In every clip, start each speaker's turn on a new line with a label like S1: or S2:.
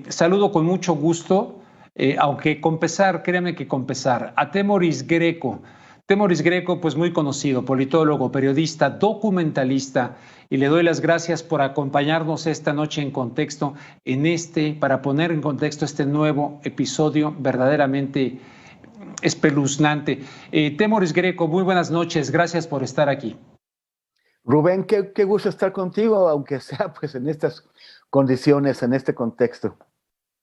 S1: Saludo con mucho gusto, aunque créame que confesar, a Temoris Greco. Temoris Greco, pues muy conocido, politólogo, periodista, documentalista, y le doy las gracias por acompañarnos esta noche en contexto, para poner en contexto este nuevo episodio verdaderamente espeluznante. Temoris Greco, muy buenas noches, gracias por estar aquí.
S2: Rubén, qué gusto estar contigo, aunque sea pues en estas condiciones, en este contexto.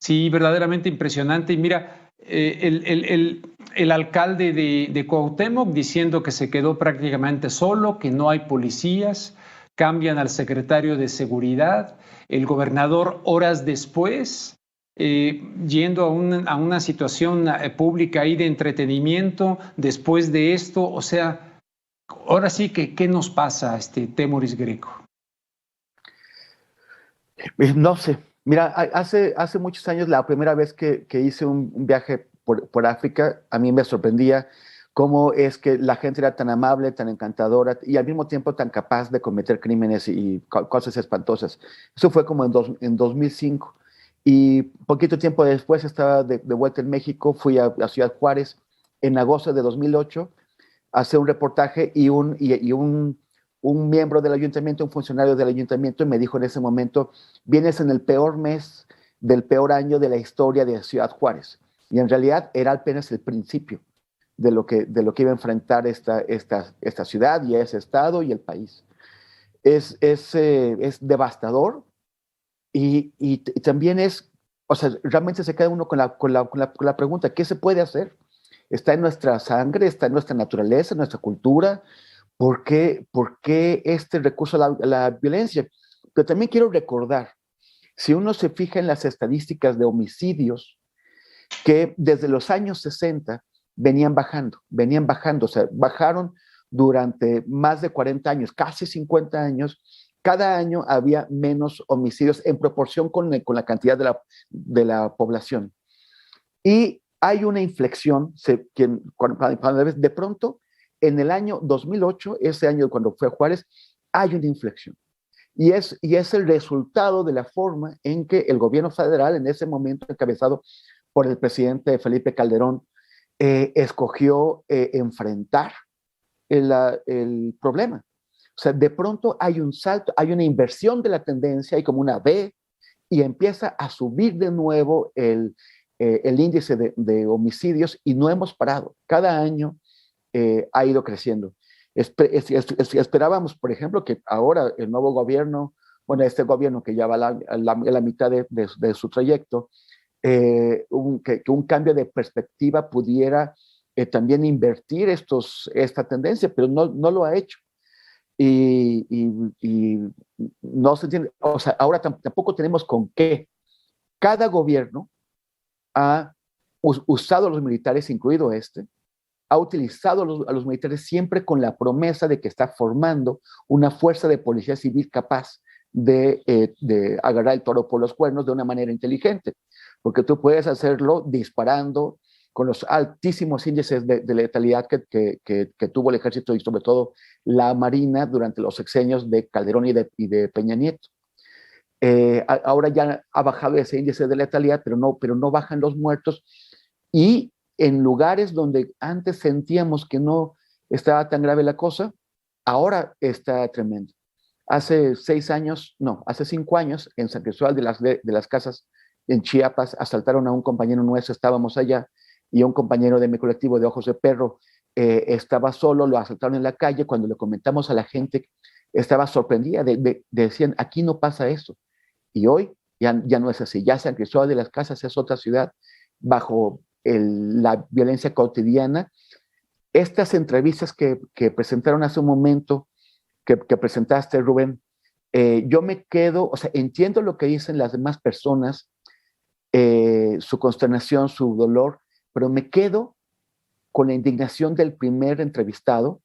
S1: Sí, verdaderamente impresionante. Y mira, el alcalde de Cuauhtémoc diciendo que se quedó prácticamente solo, que no hay policías, cambian al secretario de Seguridad, el gobernador horas después, yendo a una situación pública ahí de entretenimiento, después de esto, o sea, ahora sí que, ¿qué nos pasa, Temoris Greco?
S2: No sé, mira, hace muchos años, la primera vez que hice un viaje por África, a mí me sorprendía cómo es que la gente era tan amable, tan encantadora y al mismo tiempo tan capaz de cometer crímenes y cosas espantosas. Eso fue como en 2005. Y poquito tiempo después estaba de vuelta en México, fui a Ciudad Juárez en agosto de 2008 a hacer un reportaje y un miembro del ayuntamiento, un funcionario del ayuntamiento, me dijo en ese momento: vienes en el peor mes del peor año de la historia de Ciudad Juárez. Y en realidad era apenas el principio de lo que iba a enfrentar esta ciudad y ese estado y el país. Es devastador y también o sea, realmente se queda uno con la pregunta: ¿qué se puede hacer? Está en nuestra sangre, está en nuestra naturaleza, en nuestra cultura. ¿Por qué este recurso a la violencia? Pero también quiero recordar, si uno se fija en las estadísticas de homicidios, que desde los años 60 venían bajando, o sea, bajaron durante más de 40 años, casi 50 años. Cada año había menos homicidios en proporción con la cantidad de la población. Y hay una inflexión, de pronto, en el año 2008, ese año cuando fue Juárez, hay una inflexión. Y es el resultado de la forma en que el gobierno federal, en ese momento encabezado por el presidente Felipe Calderón, escogió enfrentar el problema. O sea, de pronto hay un salto, hay una inversión de la tendencia, hay como una V, y empieza a subir de nuevo el índice de homicidios y no hemos parado. Cada año ha ido creciendo. Esperábamos, por ejemplo, que ahora el nuevo gobierno, bueno, este gobierno que ya va a la mitad de su trayecto, que un cambio de perspectiva pudiera también invertir esta tendencia, pero no lo ha hecho. Y no se tiene, o sea, ahora tampoco tenemos con qué. Cada gobierno ha usado a los militares, incluido ha utilizado a los militares siempre con la promesa de que está formando una fuerza de policía civil capaz de agarrar el toro por los cuernos de una manera inteligente, porque tú puedes hacerlo disparando con los altísimos índices de letalidad que tuvo el ejército y sobre todo la Marina durante los sexenios de Calderón y de Peña Nieto. Ahora ya ha bajado ese índice de letalidad, pero no bajan los muertos, y en lugares donde antes sentíamos que no estaba tan grave la cosa, ahora está tremendo. Hace 5 años, en San Cristóbal de las Casas, en Chiapas, asaltaron a un compañero nuestro, estábamos allá, y un compañero de mi colectivo de Ojos de Perro estaba solo, lo asaltaron en la calle. Cuando le comentamos a la gente, estaba sorprendida, decían: aquí no pasa eso. Y hoy ya no es así. Ya San Cristóbal de las Casas es otra ciudad bajo la violencia cotidiana. Estas entrevistas que presentaron hace un momento, que presentaste, Rubén, yo me quedo, o sea, entiendo lo que dicen las demás personas, su consternación, su dolor, pero me quedo con la indignación del primer entrevistado,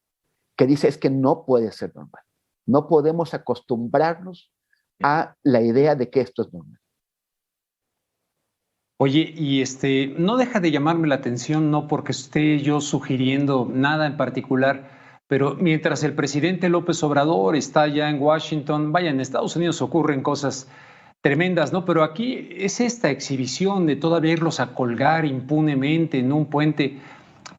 S2: que dice: es que no puede ser normal. No podemos acostumbrarnos a la idea de que esto es normal.
S1: Oye, y no deja de llamarme la atención, no porque esté yo sugiriendo nada en particular, pero mientras el presidente López Obrador está allá en Washington, vaya, en Estados Unidos ocurren cosas tremendas, ¿no? Pero aquí es esta exhibición de todavía irlos a colgar impunemente en un puente.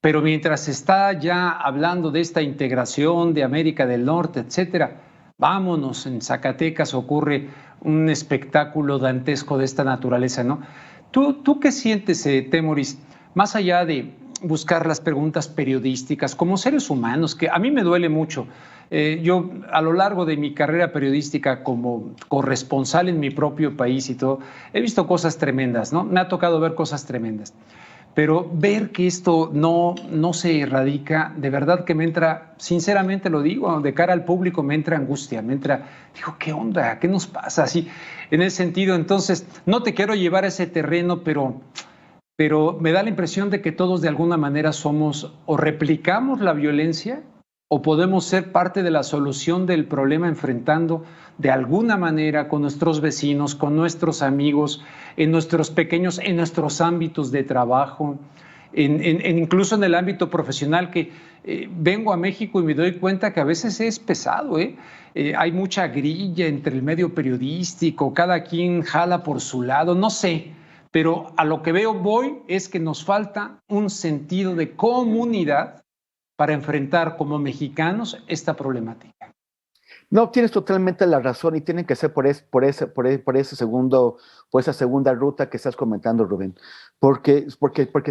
S1: Pero mientras se está ya hablando de esta integración de América del Norte, etcétera, vámonos, en Zacatecas ocurre un espectáculo dantesco de esta naturaleza, ¿no? ¿Tú qué sientes, Temoris, más allá de buscar las preguntas periodísticas, como seres humanos, que a mí me duele mucho? Yo, a lo largo de mi carrera periodística como corresponsal en mi propio país y todo, he visto cosas tremendas, ¿no? Me ha tocado ver cosas tremendas. Pero ver que esto no se erradica, de verdad que me entra, sinceramente lo digo, de cara al público me entra angustia, digo, ¿qué onda? ¿Qué nos pasa? Así, en ese sentido, entonces, no te quiero llevar a ese terreno, pero me da la impresión de que todos de alguna manera somos o replicamos la violencia o podemos ser parte de la solución del problema enfrentando de alguna manera con nuestros vecinos, con nuestros amigos, en nuestros ámbitos de trabajo, incluso en el ámbito profesional, que vengo a México y me doy cuenta que a veces es pesado, hay mucha grilla entre el medio periodístico, cada quien jala por su lado, no sé, pero a lo que voy es que nos falta un sentido de comunidad para enfrentar como mexicanos esta problemática.
S2: No, tienes totalmente la razón y tienen que ser por esa segunda ruta que estás comentando, Rubén, porque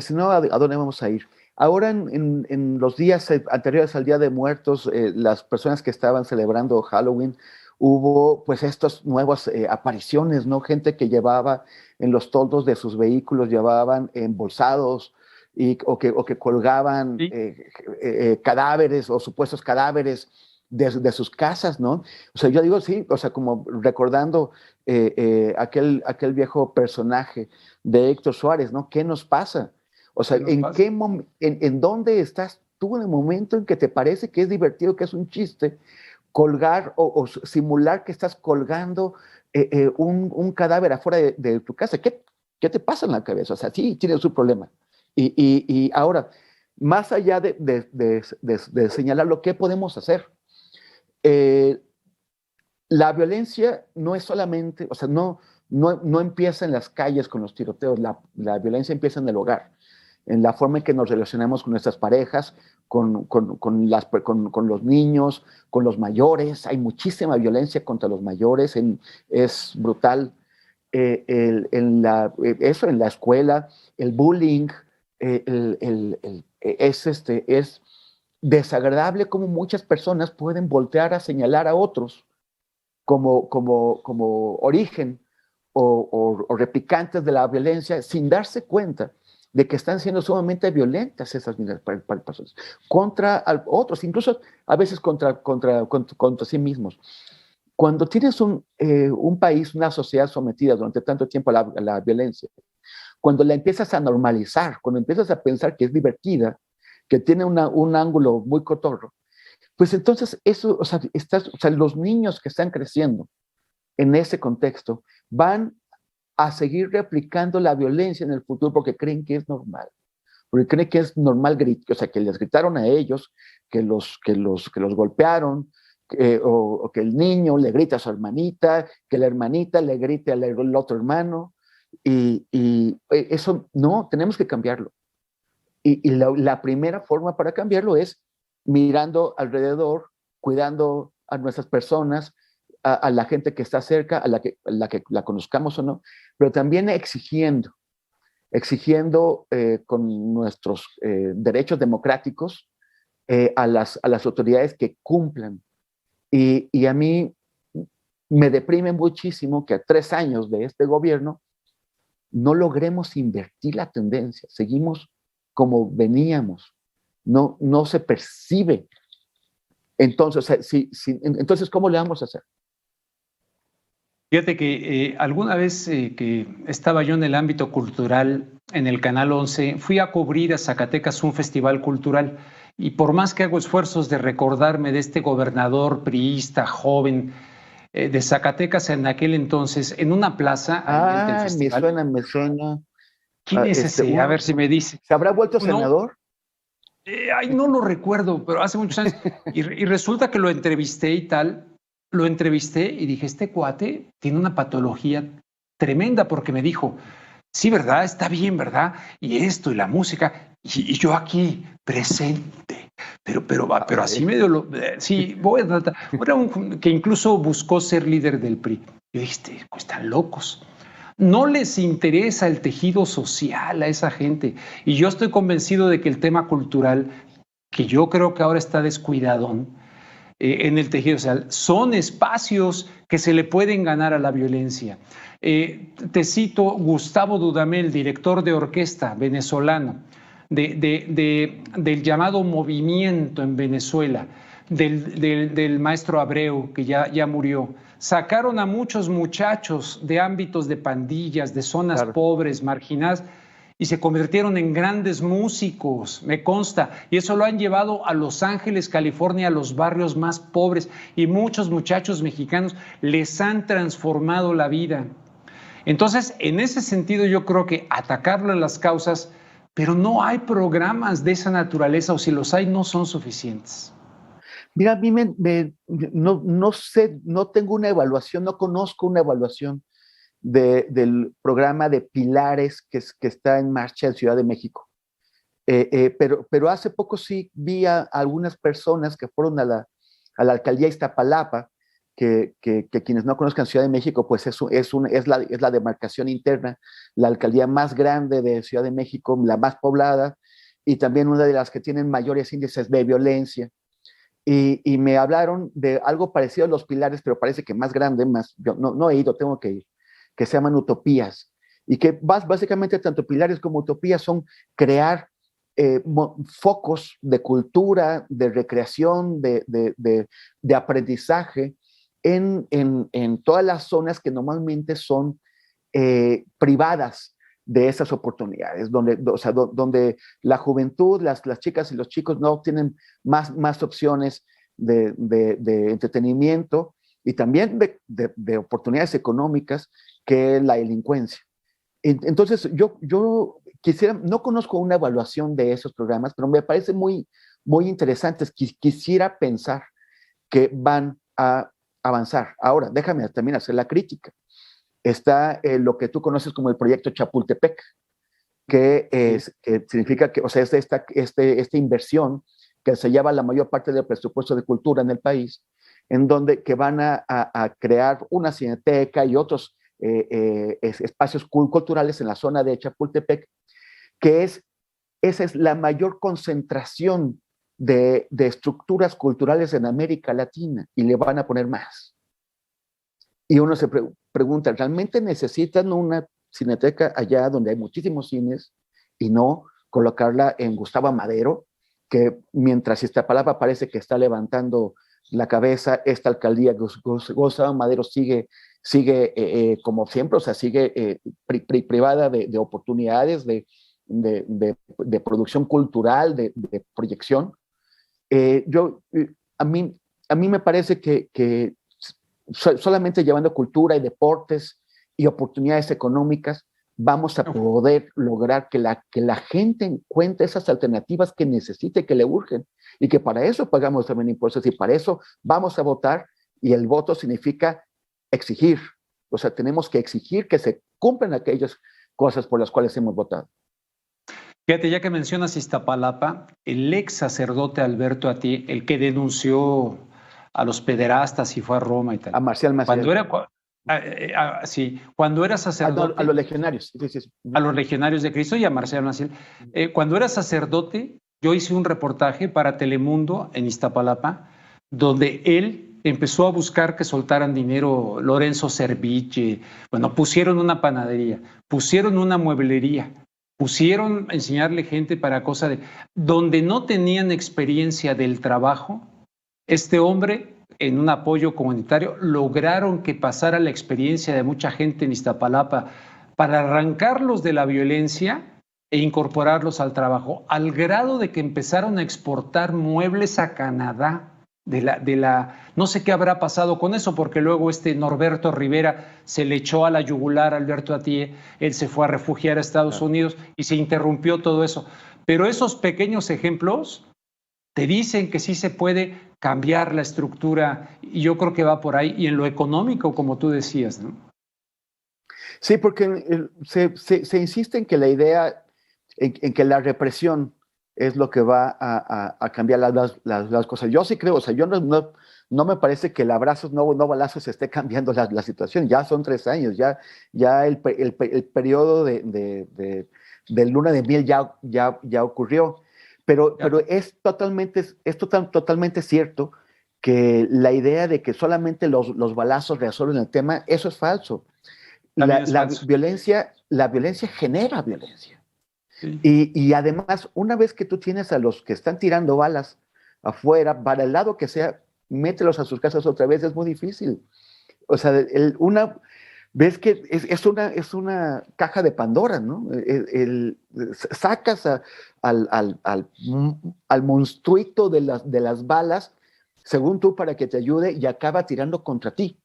S2: si no, ¿a dónde vamos a ir? Ahora, en los días anteriores al Día de Muertos, las personas que estaban celebrando Halloween, hubo pues estas nuevas apariciones, ¿no? Gente que llevaba en los toldos de sus vehículos, llevaban embolsados o que colgaban
S1: ¿Sí?
S2: cadáveres o supuestos cadáveres de sus casas, ¿no? O sea, yo digo, sí, o sea, como recordando aquel viejo personaje de Héctor Suárez, ¿no? ¿Qué nos pasa? O sea, ¿en dónde estás tú en el momento en que te parece que es divertido, que es un chiste, colgar o simular que estás colgando un cadáver afuera de tu casa? ¿Qué te pasa en la cabeza? O sea, sí, tienes un problema. Y ahora, más allá de señalar lo que podemos hacer, la violencia no es solamente, o sea, no empieza en las calles con los tiroteos, la violencia empieza en el hogar, en la forma en que nos relacionamos con nuestras parejas, con los niños, con los mayores. Hay muchísima violencia contra los mayores, es brutal. En la escuela, el bullying, es desagradable cómo muchas personas pueden voltear a señalar a otros como origen o replicantes de la violencia sin darse cuenta de que están siendo sumamente violentas esas personas contra otros, incluso a veces contra sí mismos. Cuando tienes un país, una sociedad sometida durante tanto tiempo a la violencia, cuando la empiezas a normalizar, cuando empiezas a pensar que es divertida, que tiene un ángulo muy cotorro, pues entonces eso, o sea, los niños que están creciendo en ese contexto van a seguir replicando la violencia en el futuro porque creen que es normal. Porque creen que es normal, o sea, que les gritaron a ellos, que los golpearon, o que el niño le grita a su hermanita, que la hermanita le grite al otro hermano. Y eso no, tenemos que cambiarlo. Y la primera forma para cambiarlo es mirando alrededor, cuidando a nuestras personas, a la gente que está cerca, a la que la conozcamos o no, pero también exigiendo con nuestros derechos democráticos a las autoridades que cumplan. Y a mí me deprime muchísimo que a 3 años de este gobierno no logremos invertir la tendencia, seguimos como veníamos, no se percibe. Entonces, entonces, ¿cómo le vamos a hacer?
S1: Fíjate que alguna vez que estaba yo en el ámbito cultural, en el Canal 11, fui a cubrir a Zacatecas un festival cultural y por más que hago esfuerzos de recordarme de este gobernador priista joven de Zacatecas en aquel entonces, en una plaza.
S2: Me suena.
S1: ¿Quién es ese? A ver si me dice.
S2: ¿Se habrá vuelto senador?
S1: No lo recuerdo, pero hace muchos años. Y resulta que lo entrevisté y tal. Lo entrevisté y dije, este cuate tiene una patología tremenda porque me dijo, sí, ¿verdad? Está bien, ¿verdad? Y esto y la música, y yo aquí presente. Pero así medio, sí, voy a tratar. Era que incluso buscó ser líder del PRI. Yo dije, pues están locos. No les interesa el tejido social a esa gente. Y yo estoy convencido de que el tema cultural, que yo creo que ahora está descuidadón en el tejido social, son espacios que se le pueden ganar a la violencia. Te cito Gustavo Dudamel, director de orquesta venezolano, del llamado movimiento en Venezuela, del maestro Abreu, que ya murió. Sacaron a muchos muchachos de ámbitos de pandillas, de zonas pobres, marginadas, y se convirtieron en grandes músicos, me consta, y eso lo han llevado a Los Ángeles, California, a los barrios más pobres, y muchos muchachos mexicanos les han transformado la vida. Entonces, en ese sentido, yo creo que atacarlo en las causas, pero no hay programas de esa naturaleza, o si los hay, no son suficientes.
S2: Mira, a mí no sé, no tengo una evaluación, no conozco una evaluación del programa de Pilares que está en marcha en Ciudad de México. Pero hace poco sí vi a algunas personas que fueron a la alcaldía Iztapalapa, que quienes no conozcan Ciudad de México, pues es la demarcación interna, la alcaldía más grande de Ciudad de México, la más poblada, y también una de las que tienen mayores índices de violencia. Y me hablaron de algo parecido a Los Pilares, pero parece que más grande, yo no he ido, tengo que ir, que se llaman utopías, y que básicamente tanto Pilares como utopías son crear focos de cultura, de recreación, de aprendizaje en todas las zonas que normalmente son privadas de esas oportunidades, donde la juventud, las chicas y los chicos no tienen más opciones de entretenimiento y también de oportunidades económicas que la delincuencia. Entonces, yo quisiera, no conozco una evaluación de esos programas, pero me parece muy interesantes. Quisiera pensar que van a avanzar. Ahora, déjame también hacer la crítica. Está lo que tú conoces como el proyecto Chapultepec, que significa que, o sea, es esta inversión que se lleva la mayor parte del presupuesto de cultura en el país, en donde que van a crear una cineteca y otros espacios culturales en la zona de Chapultepec, que esa es la mayor concentración de estructuras culturales en América Latina, y le van a poner más. Y uno se pregunta, ¿realmente necesitan una cineteca allá donde hay muchísimos cines y no colocarla en Gustavo Amadero, que mientras Iztapalapa parece que está levantando la cabeza, esta alcaldía Gustavo Amadero sigue como siempre, o sea, sigue privada de oportunidades de producción cultural, de proyección? A mí me parece que solamente llevando cultura y deportes y oportunidades económicas vamos a poder lograr que la gente encuentre esas alternativas que necesite, que le urgen, y que para eso pagamos también impuestos y para eso vamos a votar, y el voto significa exigir. O sea, tenemos que exigir que se cumplan aquellas cosas por las cuales hemos votado.
S1: Fíjate, ya que mencionas Iztapalapa, el ex sacerdote Alberto Atié, el que denunció a los pederastas y fue a Roma y tal.
S2: A Marcial Maciel.
S1: Cuando era sacerdote.
S2: A los legionarios. Sí.
S1: A los legionarios de Cristo y a Marcial Maciel. Cuando era sacerdote, yo hice un reportaje para Telemundo en Iztapalapa, donde él empezó a buscar que soltaran dinero Lorenzo Cerviche. Bueno, pusieron una panadería, pusieron una mueblería, pusieron a enseñarle gente para cosa de... Donde no tenían experiencia del trabajo, este hombre, en un apoyo comunitario, lograron que pasara la experiencia de mucha gente en Iztapalapa para arrancarlos de la violencia e incorporarlos al trabajo, al grado de que empezaron a exportar muebles a Canadá. No sé qué habrá pasado con eso, porque luego Norberto Rivera se le echó a la yugular a Alberto Atié, él se fue a refugiar a Estados Unidos y se interrumpió todo eso. Pero esos pequeños ejemplos te dicen que sí se puede cambiar la estructura, y yo creo que va por ahí, y en lo económico, como tú decías, ¿no?
S2: Sí, porque se insiste en que la idea, en que la represión es lo que va a cambiar las cosas. Yo sí creo, o sea, yo no me parece que el abrazos, no balazos esté cambiando la situación. Ya son 3 años, ya el periodo de luna de miel ya ocurrió. Pero totalmente cierto que la idea de que solamente los balazos resuelven el tema, eso es falso.
S1: También es falso.
S2: La violencia genera violencia.
S1: Sí.
S2: Y además, una vez que tú tienes a los que están tirando balas afuera, para el lado que sea, mételos a sus casas otra vez, es muy difícil. O sea, ves que es una caja de Pandora, ¿no? Sacas al monstruito de las balas, según tú, para que te ayude y acaba tirando contra ti.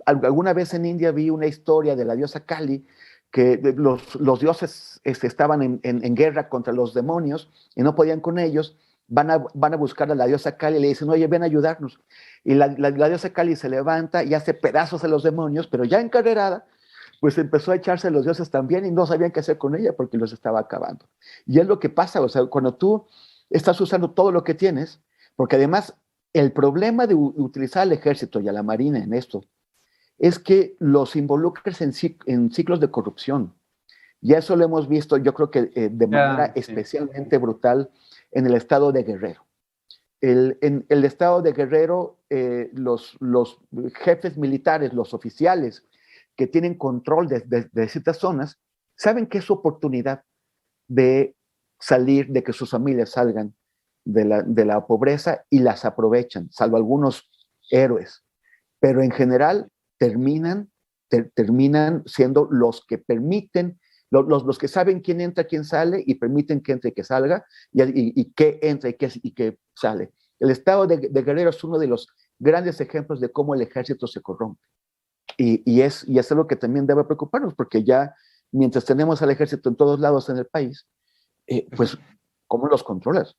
S2: Alguna vez en India vi una historia de la diosa Kali, que los dioses estaban en guerra contra los demonios y no podían con ellos. Van a buscar a la diosa Kali y le dicen, oye, ven a ayudarnos. Y la diosa Kali se levanta y hace pedazos a los demonios, pero ya encarrerada, pues empezó a echarse a los dioses también y no sabían qué hacer con ella porque los estaba acabando. Y es lo que pasa, o sea, cuando tú estás usando todo lo que tienes, porque además el problema de utilizar al ejército y a la marina en esto es que los involucres en ciclos de corrupción. Y eso lo hemos visto, yo creo que de manera especialmente brutal en el estado de Guerrero. En el estado de Guerrero, los jefes militares, los oficiales que tienen control de ciertas zonas, saben que es su oportunidad de salir, de que sus familias salgan de la pobreza y las aprovechan, salvo algunos héroes. Pero en general terminan siendo los que permiten, los que saben quién entra, quién sale y permiten que entre y que salga y qué entra y qué sale. El estado de Guerrero es uno de los grandes ejemplos de cómo el ejército se corrompe. Y es algo que también debe preocuparnos, porque ya mientras tenemos al ejército en todos lados en el país, pues, ¿cómo los controlas?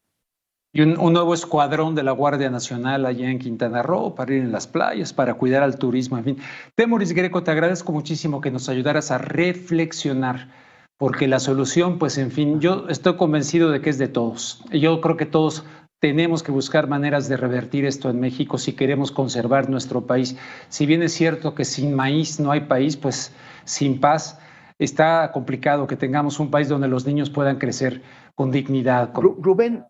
S1: Y un nuevo escuadrón de la Guardia Nacional allá en Quintana Roo para ir en las playas, para cuidar al turismo, en fin. Temoris Greco, te agradezco muchísimo que nos ayudaras a reflexionar, porque la solución, pues en fin, yo estoy convencido de que es de todos. Yo creo que todos tenemos que buscar maneras de revertir esto en México si queremos conservar nuestro país. Si bien es cierto que sin maíz no hay país, pues sin paz está complicado que tengamos un país donde los niños puedan crecer con dignidad.
S2: Rubén,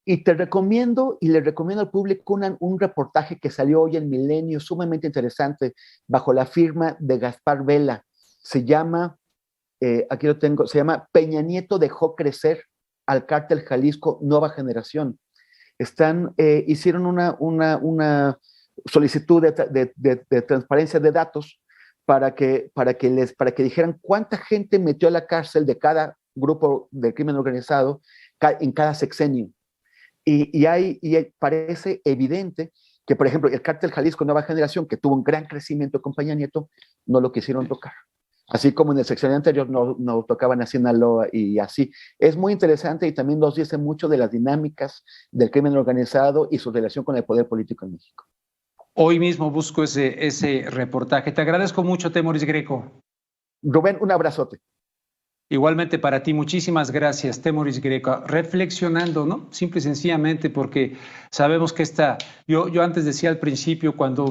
S2: y le recomiendo al público un reportaje que salió hoy en Milenio, sumamente interesante, bajo la firma de Gaspar Vela. Se llama, aquí lo tengo, se llama Peña Nieto dejó crecer al cártel Jalisco Nueva Generación. Hicieron una solicitud de transparencia de datos para que dijeran cuánta gente metió a la cárcel de cada grupo de crimen organizado en cada sexenio. Y parece evidente que, por ejemplo, el cártel Jalisco Nueva Generación, que tuvo un gran crecimiento con Peña Nieto, no lo quisieron tocar. Así como en el sexenio anterior no tocaban a Sinaloa y así. Es muy interesante y también nos dice mucho de las dinámicas del crimen organizado y su relación con el poder político en México.
S1: Hoy mismo busco ese reportaje. Te agradezco mucho, Temoris Greco.
S2: Rubén, un abrazote.
S1: Igualmente para ti, muchísimas gracias, Temoris Greco. Reflexionando, ¿no? Simple y sencillamente porque sabemos que yo antes decía al principio, cuando